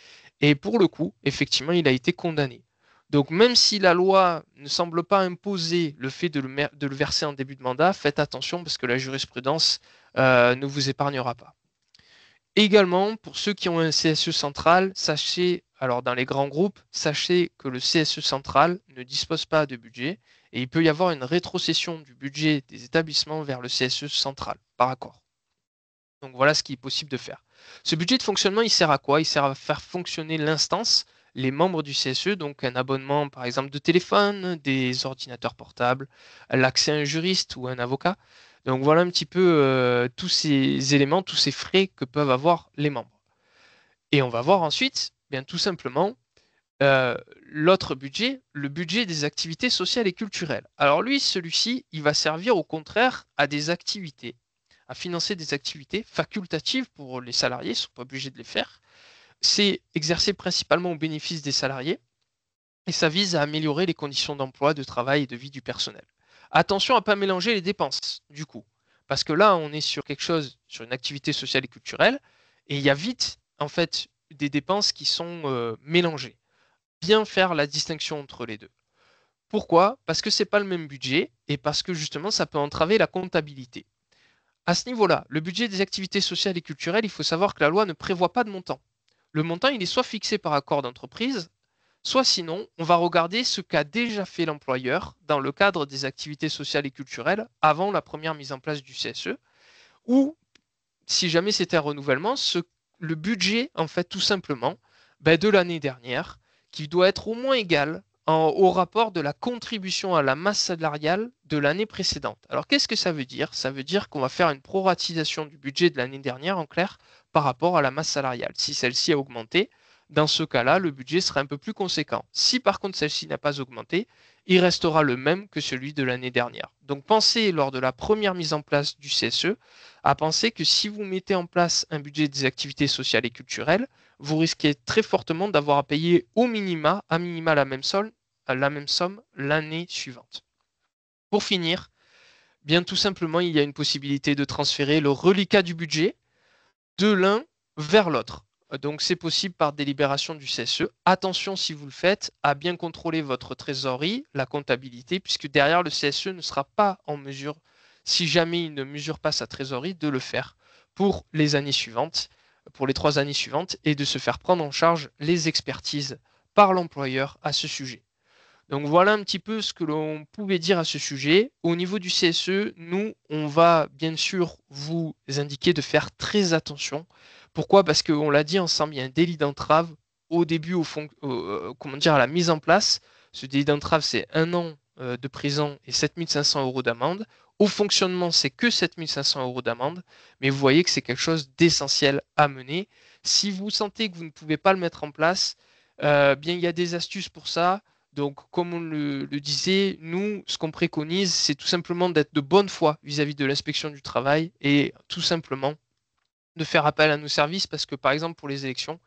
Et pour le coup, effectivement, il a été condamné. Donc même si la loi ne semble pas imposer le fait de le verser en début de mandat, faites attention parce que la jurisprudence ne vous épargnera pas. Également, pour ceux qui ont un CSE central, sachez, alors dans les grands groupes, sachez que le CSE central ne dispose pas de budget et il peut y avoir une rétrocession du budget des établissements vers le CSE central, par accord. Donc voilà ce qui est possible de faire. Ce budget de fonctionnement, il sert à quoi? Il sert à faire fonctionner l'instance, les membres du CSE, donc un abonnement par exemple de téléphone, des ordinateurs portables, l'accès à un juriste ou un avocat. Donc voilà un petit peu tous ces éléments, tous ces frais que peuvent avoir les membres. Et on va voir ensuite, bien tout simplement, l'autre budget, le budget des activités sociales et culturelles. Alors lui, celui-ci, il va servir au contraire à des activités, à financer des activités facultatives pour les salariés, ils ne sont pas obligés de les faire. C'est exercé principalement au bénéfice des salariés et ça vise à améliorer les conditions d'emploi, de travail et de vie du personnel. Attention à ne pas mélanger les dépenses, du coup, parce que là, on est sur quelque chose, sur une activité sociale et culturelle, et il y a vite, en fait, des dépenses qui sont mélangées. Bien faire la distinction entre les deux. Pourquoi? Parce que ce n'est pas le même budget et parce que justement, ça peut entraver la comptabilité. À ce niveau-là, le budget des activités sociales et culturelles, il faut savoir que la loi ne prévoit pas de montant. Le montant, il est soit fixé par accord d'entreprise, soit sinon, on va regarder ce qu'a déjà fait l'employeur dans le cadre des activités sociales et culturelles avant la première mise en place du CSE, ou si jamais c'était un renouvellement, le budget, en fait, tout simplement, de l'année dernière, qui doit être au moins égal au rapport de la contribution à la masse salariale de l'année précédente. Alors qu'est-ce que ça veut dire? Ça veut dire qu'on va faire une proratisation du budget de l'année dernière, en clair, par rapport à la masse salariale. Si celle-ci a augmenté, dans ce cas-là, le budget sera un peu plus conséquent. Si par contre celle-ci n'a pas augmenté, il restera le même que celui de l'année dernière. Donc pensez lors de la première mise en place du CSE à penser que si vous mettez en place un budget des activités sociales et culturelles, vous risquez très fortement d'avoir à payer à minima la même somme l'année suivante. Pour finir, bien tout simplement, il y a une possibilité de transférer le reliquat du budget de l'un vers l'autre. Donc c'est possible par délibération du CSE. Attention si vous le faites à bien contrôler votre trésorerie, la comptabilité, puisque derrière le CSE ne sera pas en mesure, si jamais il ne mesure pas sa trésorerie, de le faire pour les années suivantes, pour les 3 années suivantes, et de se faire prendre en charge les expertises par l'employeur à ce sujet. Donc voilà un petit peu ce que l'on pouvait dire à ce sujet. Au niveau du CSE, nous, on va bien sûr vous indiquer de faire très attention. Pourquoi? Parce qu'on l'a dit ensemble, il y a un délit d'entrave au début, à la mise en place. Ce délit d'entrave, c'est 1 an de prison et 7 500 € d'amende. Au fonctionnement, c'est que 7 500 € d'amende, mais vous voyez que c'est quelque chose d'essentiel à mener. Si vous sentez que vous ne pouvez pas le mettre en place, bien il y a des astuces pour ça. Donc, comme on le disait, nous, ce qu'on préconise, c'est tout simplement d'être de bonne foi vis-à-vis de l'inspection du travail et tout simplement de faire appel à nos services parce que, par exemple, pour les élections,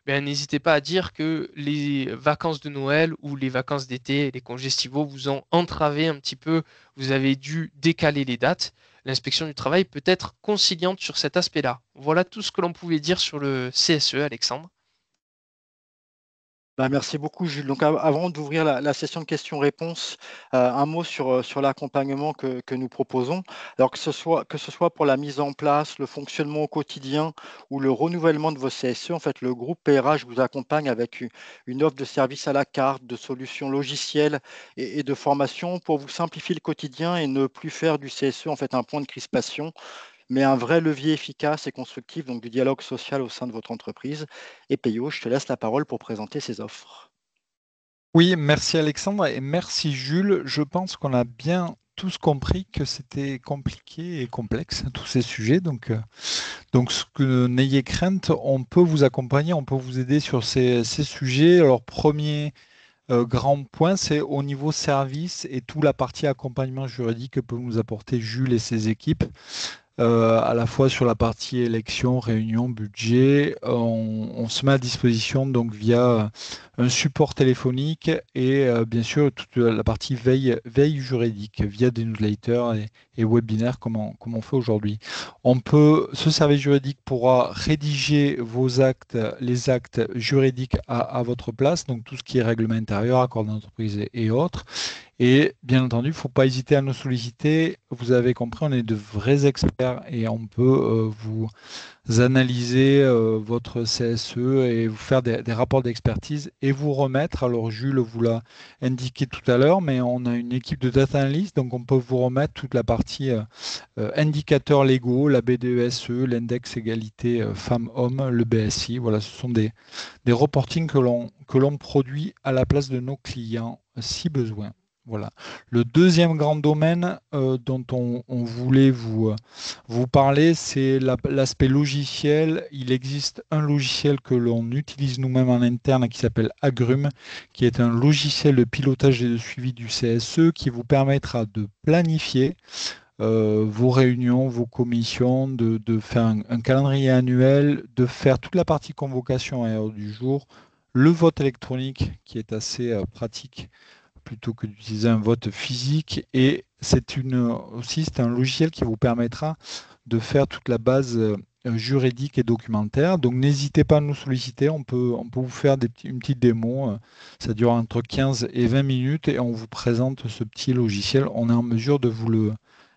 ben, n'hésitez pas à dire que les vacances de Noël ou les vacances d'été, les congés estivaux vous ont entravé un petit peu, vous avez dû décaler les dates. L'inspection du travail peut être conciliante sur cet aspect-là. Voilà tout ce que l'on pouvait dire sur le CSE, Alexandre. Bah, merci beaucoup, Jules. Donc, avant d'ouvrir la session de questions-réponses, un mot sur l'accompagnement que nous proposons. Alors, que ce soit pour la mise en place, le fonctionnement au quotidien ou le renouvellement de vos CSE, en fait, le groupe PRH vous accompagne avec une offre de services à la carte, de solutions logicielles et de formation pour vous simplifier le quotidien et ne plus faire du CSE, en fait, un point de crispation, mais un vrai levier efficace et constructif donc du dialogue social au sein de votre entreprise. Et Peyo, je te laisse la parole pour présenter ces offres. Oui, merci Alexandre et merci Jules. Je pense qu'on a bien tous compris que c'était compliqué et complexe, tous ces sujets. Donc n'ayez crainte, on peut vous accompagner, on peut vous aider sur ces sujets. Alors, premier grand point, c'est au niveau service et toute la partie accompagnement juridique que peuvent nous apporter Jules et ses équipes. À la fois sur la partie élection, réunion, budget. On se met à disposition donc via un support téléphonique et bien sûr toute la partie veille juridique via des newsletters et webinaires comme on fait aujourd'hui. Ce service juridique pourra rédiger vos actes, les actes juridiques à votre place, donc tout ce qui est règlement intérieur, accord d'entreprise et autres. Et bien entendu, il ne faut pas hésiter à nous solliciter. Vous avez compris, on est de vrais experts et on peut vous analyser votre CSE et vous faire des rapports d'expertise et vous remettre. Alors Jules vous l'a indiqué tout à l'heure, mais on a une équipe de data analyst, donc on peut vous remettre toute la partie indicateurs légaux, la BDESE, l'index égalité femmes-hommes, le BSI. Voilà, ce sont des reportings que l'on produit à la place de nos clients si besoin. Voilà. Le deuxième grand domaine dont on voulait vous parler, c'est l'aspect logiciel. Il existe un logiciel que l'on utilise nous-mêmes en interne qui s'appelle Agrum, qui est un logiciel de pilotage et de suivi du CSE qui vous permettra de planifier vos réunions, vos commissions, de faire un calendrier annuel, de faire toute la partie convocation et ordre du jour, le vote électronique qui est assez pratique plutôt que d'utiliser un vote physique. Et c'est un logiciel qui vous permettra de faire toute la base juridique et documentaire. Donc n'hésitez pas à nous solliciter, on peut vous faire une petite démo. Ça dure entre 15 et 20 minutes et on vous présente ce petit logiciel. On est en mesure de vous le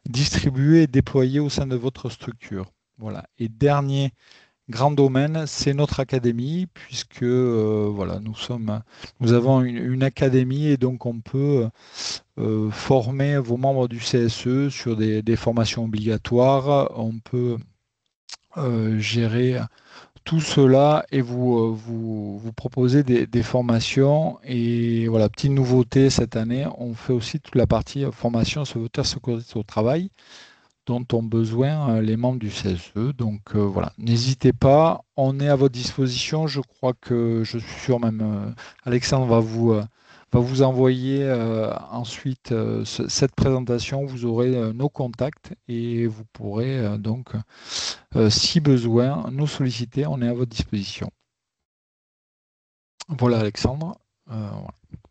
distribuer et déployer au sein de votre structure. Voilà. Et dernier grand domaine, c'est notre académie, puisque voilà, nous avons une académie et donc on peut former vos membres du CSE sur des formations obligatoires. On peut gérer tout cela et vous proposer des formations. Et voilà, petite nouveauté cette année, on fait aussi toute la partie formation sauveteur sécurité au travail dont ont besoin les membres du CSE. Donc voilà, n'hésitez pas, on est à votre disposition. Je crois que je suis sûr même Alexandre va vous envoyer ensuite cette présentation. Vous aurez nos contacts et vous pourrez donc, si besoin, nous solliciter. On est à votre disposition. Voilà Alexandre. Voilà,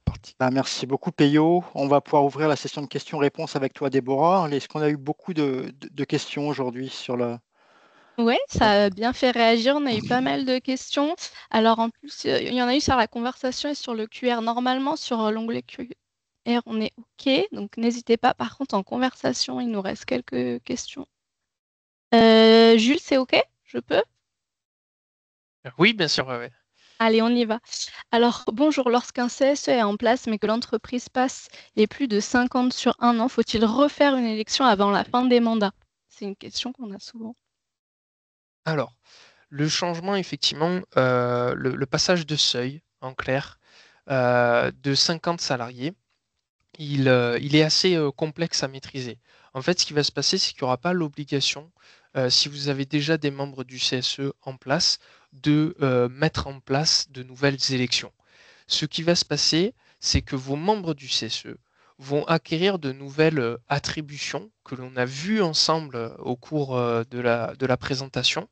parti. Bah, merci beaucoup, Peyo. On va pouvoir ouvrir la session de questions-réponses avec toi, Déborah. Est-ce qu'on a eu beaucoup de questions aujourd'hui sur le... Ouais, ça a bien fait réagir. On a eu pas mal de questions. Alors en plus, il y en a eu sur la conversation et sur le QR. Normalement, sur l'onglet QR, on est OK. Donc n'hésitez pas. Par contre, en conversation, il nous reste quelques questions. Jules, c'est OK? Je peux? Oui, bien sûr. Ouais. Allez, on y va. Alors, bonjour. Lorsqu'un CSE est en place, mais que l'entreprise passe les plus de 50 sur un an, faut-il refaire une élection avant la fin des mandats? C'est une question qu'on a souvent. Alors, le changement, effectivement, le passage de seuil, en clair, de 50 salariés, il est assez complexe à maîtriser. En fait, ce qui va se passer, c'est qu'il n'y aura pas l'obligation, si vous avez déjà des membres du CSE en place, de mettre en place de nouvelles élections. Ce qui va se passer, c'est que vos membres du CSE vont acquérir de nouvelles attributions que l'on a vues ensemble au cours de la présentation.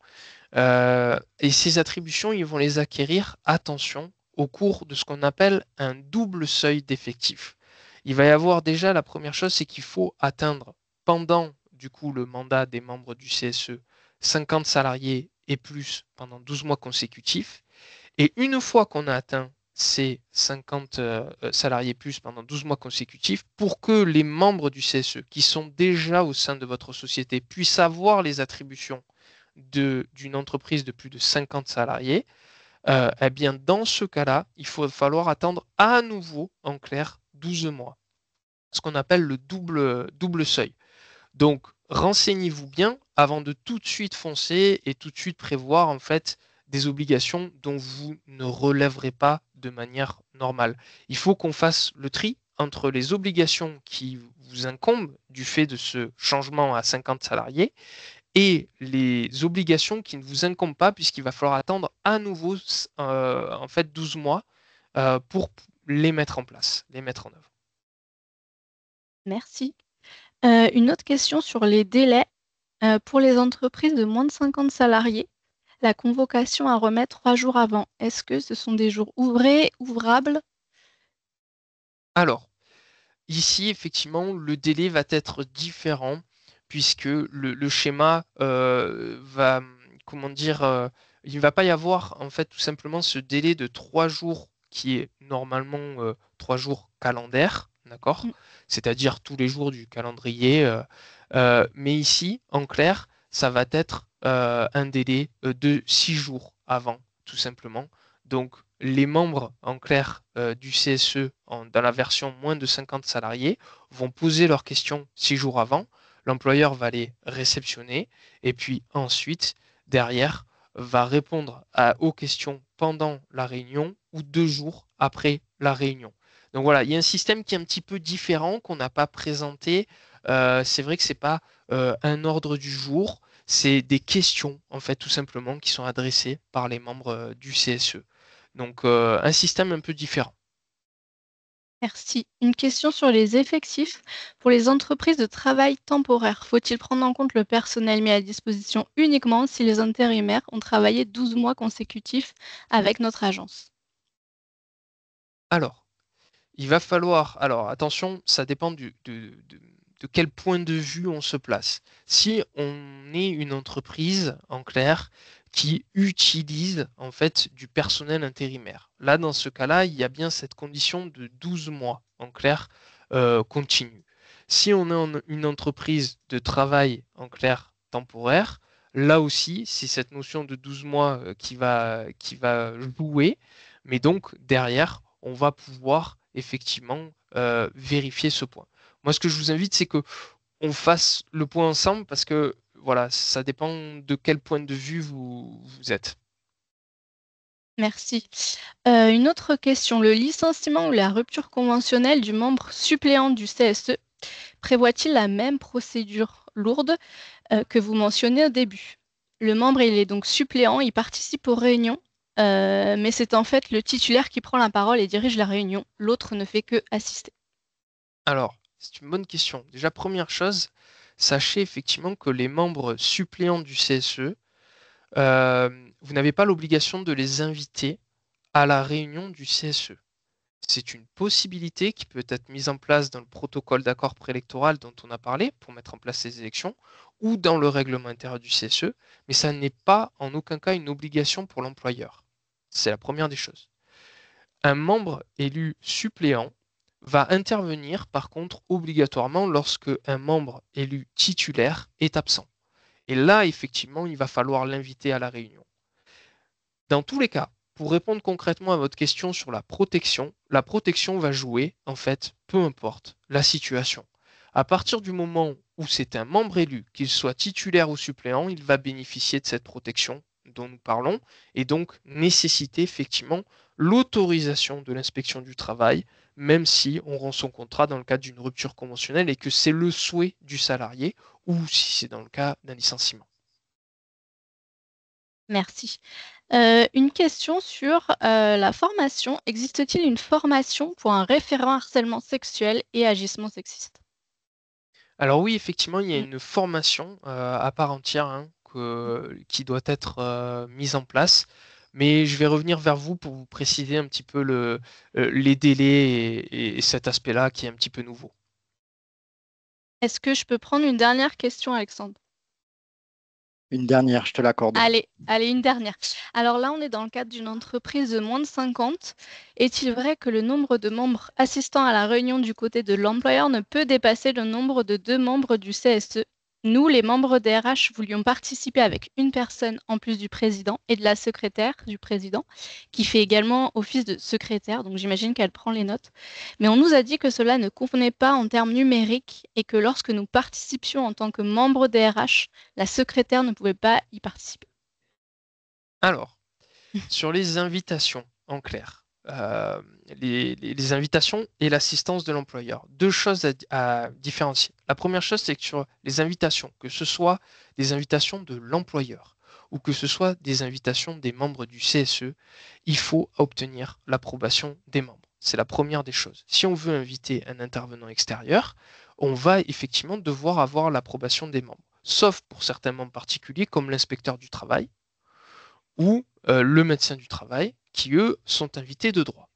Et ces attributions, ils vont les acquérir, attention, au cours de ce qu'on appelle un double seuil d'effectif. Il va y avoir déjà, la première chose, c'est qu'il faut atteindre pendant du coup le mandat des membres du CSE 50 salariés et plus pendant 12 mois consécutifs. Et une fois qu'on a atteint ces 50 salariés plus pendant 12 mois consécutifs, pour que les membres du CSE qui sont déjà au sein de votre société puissent avoir les attributions d'une entreprise de plus de 50 salariés, eh bien, dans ce cas-là, il va falloir attendre à nouveau, en clair, 12 mois. Ce qu'on appelle le double seuil. Donc, renseignez-vous bien avant de tout de suite foncer et tout de suite prévoir, en fait, des obligations dont vous ne relèverez pas de manière normale. Il faut qu'on fasse le tri entre les obligations qui vous incombent du fait de ce changement à 50 salariés et les obligations qui ne vous incombent pas, puisqu'il va falloir attendre à nouveau en fait 12 mois pour les mettre en place, les mettre en œuvre. Merci. Une autre question sur les délais. Pour les entreprises de moins de 50 salariés, la convocation à remettre 3 jours avant, est-ce que ce sont des jours ouvrés, ouvrables? Alors, ici, effectivement, le délai va être différent puisque le schéma va, comment dire, il ne va pas y avoir en fait tout simplement ce délai de 3 jours qui est normalement 3 jours calendaires, d'accord? Mm. C'est-à-dire tous les jours du calendrier. Mais ici, en clair, ça va être un délai de 6 jours avant, tout simplement. Donc, les membres, en clair, du CSE dans la version moins de 50 salariés vont poser leurs questions 6 jours avant. L'employeur va les réceptionner et puis ensuite, derrière, va répondre aux questions pendant la réunion ou 2 jours après la réunion. Donc voilà, il y a un système qui est un petit peu différent qu'on n'a pas présenté. C'est vrai que c'est pas un ordre du jour, c'est des questions, en fait, tout simplement, qui sont adressées par les membres du CSE. Donc, un système un peu différent. Merci. Une question sur les effectifs. Pour les entreprises de travail temporaire, faut-il prendre en compte le personnel mis à disposition uniquement si les intérimaires ont travaillé 12 mois consécutifs avec notre agence? Alors, il va falloir, alors attention, ça dépend de quel point de vue on se place. Si on est une entreprise, en clair, qui utilise en fait du personnel intérimaire, là, dans ce cas-là, il y a bien cette condition de 12 mois, en clair, continu. Si on est une entreprise de travail, en clair, temporaire, là aussi, c'est cette notion de 12 mois qui va jouer, mais donc derrière, on va pouvoir effectivement vérifier ce point. Moi, ce que je vous invite, c'est que on fasse le point ensemble parce que voilà, ça dépend de quel point de vue vous êtes. Merci. Une autre question. Le licenciement ou la rupture conventionnelle du membre suppléant du CSE prévoit-il la même procédure lourde que vous mentionnez au début? Le membre, il est donc suppléant, il participe aux réunions, mais c'est en fait le titulaire qui prend la parole et dirige la réunion. L'autre ne fait que assister. Alors, c'est une bonne question. Déjà, première chose, sachez effectivement que les membres suppléants du CSE, vous n'avez pas l'obligation de les inviter à la réunion du CSE. C'est une possibilité qui peut être mise en place dans le protocole d'accord préélectoral dont on a parlé pour mettre en place ces élections ou dans le règlement intérieur du CSE, mais ça n'est pas en aucun cas une obligation pour l'employeur. C'est la première des choses. Un membre élu suppléant va intervenir par contre obligatoirement lorsque un membre élu titulaire est absent. Et là, effectivement, il va falloir l'inviter à la réunion. Dans tous les cas, pour répondre concrètement à votre question sur la protection va jouer, en fait, peu importe la situation. À partir du moment où c'est un membre élu, qu'il soit titulaire ou suppléant, il va bénéficier de cette protection dont nous parlons et donc nécessiter effectivement l'autorisation de l'inspection du travail, même si on rend son contrat dans le cadre d'une rupture conventionnelle et que c'est le souhait du salarié ou si c'est dans le cas d'un licenciement. Merci. Une question sur la formation. Existe-t-il une formation pour un référent harcèlement sexuel et agissement sexiste? Alors oui, effectivement, il y a Mm. une formation à part entière qui doit être mise en place. Mais je vais revenir vers vous pour vous préciser un petit peu les délais et cet aspect-là qui est un petit peu nouveau. Est-ce que je peux prendre une dernière question, Alexandre? Une dernière, je te l'accorde. Allez, une dernière. Alors là, on est dans le cadre d'une entreprise de moins de 50. Est-il vrai que le nombre de membres assistant à la réunion du côté de l'employeur ne peut dépasser le nombre de 2 membres du CSE? Nous, les membres des RH, voulions participer avec une personne en plus du président et de la secrétaire du président, qui fait également office de secrétaire, donc j'imagine qu'elle prend les notes. Mais on nous a dit que cela ne convenait pas en termes numériques et que lorsque nous participions en tant que membres des RH, la secrétaire ne pouvait pas y participer. Alors, sur les invitations, en clair, les invitations et l'assistance de l'employeur. Deux choses à différencier. La première chose, c'est que sur les invitations, que ce soit des invitations de l'employeur ou que ce soit des invitations des membres du CSE, il faut obtenir l'approbation des membres. C'est la première des choses. Si on veut inviter un intervenant extérieur, on va effectivement devoir avoir l'approbation des membres, sauf pour certains membres particuliers comme l'inspecteur du travail ou le médecin du travail, qui eux sont invités de droit.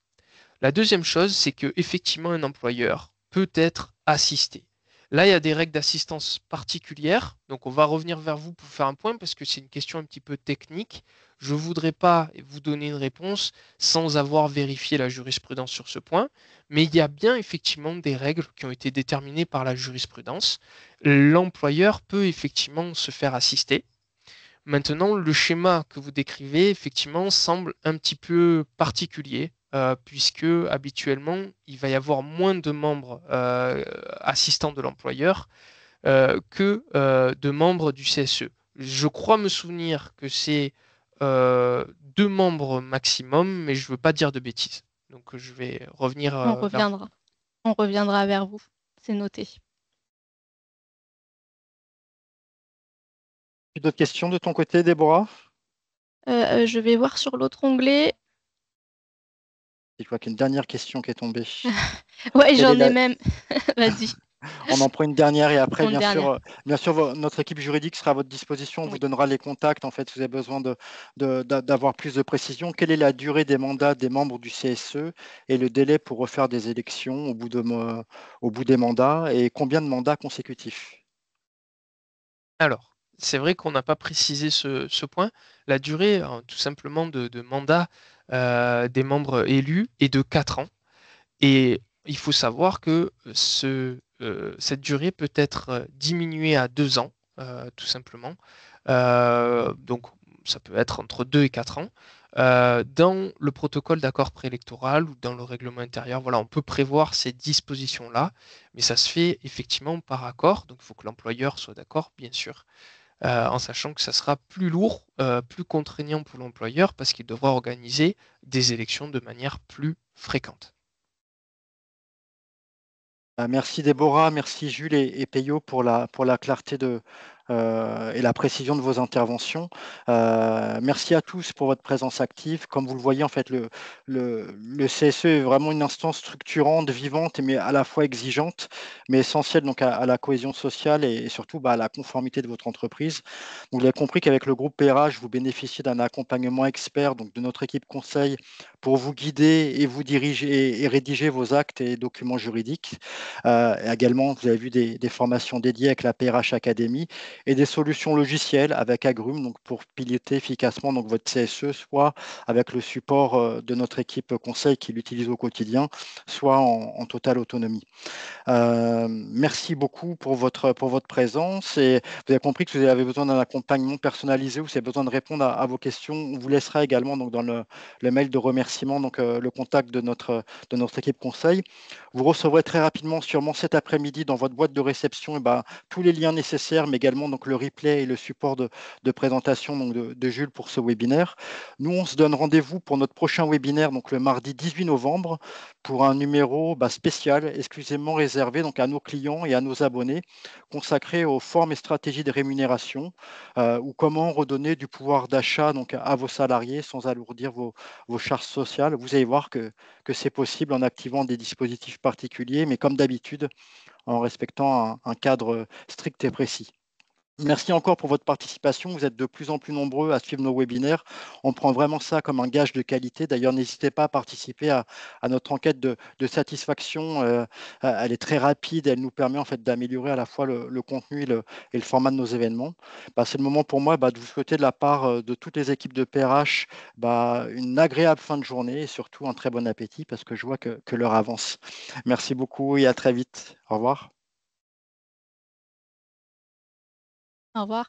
La deuxième chose, c'est que effectivement un employeur peut être assisté. Là, il y a des règles d'assistance particulières, donc on va revenir vers vous pour faire un point parce que c'est une question un petit peu technique. Je ne voudrais pas vous donner une réponse sans avoir vérifié la jurisprudence sur ce point, mais il y a bien effectivement des règles qui ont été déterminées par la jurisprudence. L'employeur peut effectivement se faire assister. Maintenant, le schéma que vous décrivez, effectivement, semble un petit peu particulier, puisque habituellement, il va y avoir moins de membres assistants de l'employeur que de membres du CSE. Je crois me souvenir que c'est 2 membres maximum, mais je ne veux pas dire de bêtises. Donc, je vais revenir On vers vous. reviendra. On reviendra vers vous. C'est noté. D'autres questions de ton côté, Déborah? Je vais voir sur l'autre onglet. Je vois qu'une dernière question qui est tombée. Ouais, Quelle est j'en ai la... même. Vas-y. On en prend une dernière et après, Une bien dernière. sûr, notre équipe juridique sera à votre disposition. On vous Oui. donnera les contacts. En fait, si vous avez besoin d'avoir plus de précision. Quelle est la durée des mandats des membres du CSE et le délai pour refaire des élections au bout des mandats et combien de mandats consécutifs? Alors, c'est vrai qu'on n'a pas précisé ce point. La durée, tout simplement, de mandat des membres élus est de 4 ans. Et il faut savoir que cette durée peut être diminuée à 2 ans, tout simplement. Donc, ça peut être entre 2 et 4 ans. Dans le protocole d'accord préélectoral ou dans le règlement intérieur, voilà, on peut prévoir ces dispositions-là, mais ça se fait effectivement par accord. Donc, il faut que l'employeur soit d'accord, bien sûr, en sachant que ça sera plus lourd, plus contraignant pour l'employeur parce qu'il devra organiser des élections de manière plus fréquente. Merci Déborah, merci Jules et Peyo pour la clarté et la précision de vos interventions. Merci à tous pour votre présence active. Comme vous le voyez, en fait, le CSE est vraiment une instance structurante, vivante, mais à la fois exigeante, mais essentielle donc à la cohésion sociale et surtout à la conformité de votre entreprise. Donc, vous avez compris qu'avec le groupe PRH, vous bénéficiez d'un accompagnement expert donc de notre équipe conseil pour vous guider et vous diriger et rédiger vos actes et documents juridiques. Également, vous avez vu des formations dédiées avec la PRH Academy et des solutions logicielles avec Agrum donc pour piloter efficacement donc votre CSE, soit avec le support de notre équipe conseil qui l'utilise au quotidien, soit en totale autonomie. Merci beaucoup pour votre présence et vous avez compris que vous avez besoin d'un accompagnement personnalisé ou si vous avez besoin de répondre à vos questions, on vous laissera également donc, dans le mail de remerciement donc, le contact de notre équipe conseil. Vous recevrez très rapidement, sûrement cet après-midi, dans votre boîte de réception tous les liens nécessaires, mais également également donc, le replay et le support de présentation donc, de Jules pour ce webinaire. Nous, on se donne rendez-vous pour notre prochain webinaire, donc le mardi 18 novembre, pour un numéro spécial, exclusivement réservé donc, à nos clients et à nos abonnés, consacré aux formes et stratégies de rémunération, ou comment redonner du pouvoir d'achat donc, à vos salariés sans alourdir vos charges sociales. Vous allez voir que c'est possible en activant des dispositifs particuliers, mais comme d'habitude, en respectant un cadre strict et précis. Merci encore pour votre participation. Vous êtes de plus en plus nombreux à suivre nos webinaires. On prend vraiment ça comme un gage de qualité. D'ailleurs, n'hésitez pas à participer à notre enquête de satisfaction. Elle est très rapide. Elle nous permet en fait d'améliorer à la fois le contenu et le format de nos événements. C'est le moment pour moi de vous souhaiter de la part de toutes les équipes de PRH une agréable fin de journée et surtout un très bon appétit parce que je vois que l'heure avance. Merci beaucoup et à très vite. Au revoir. Au revoir.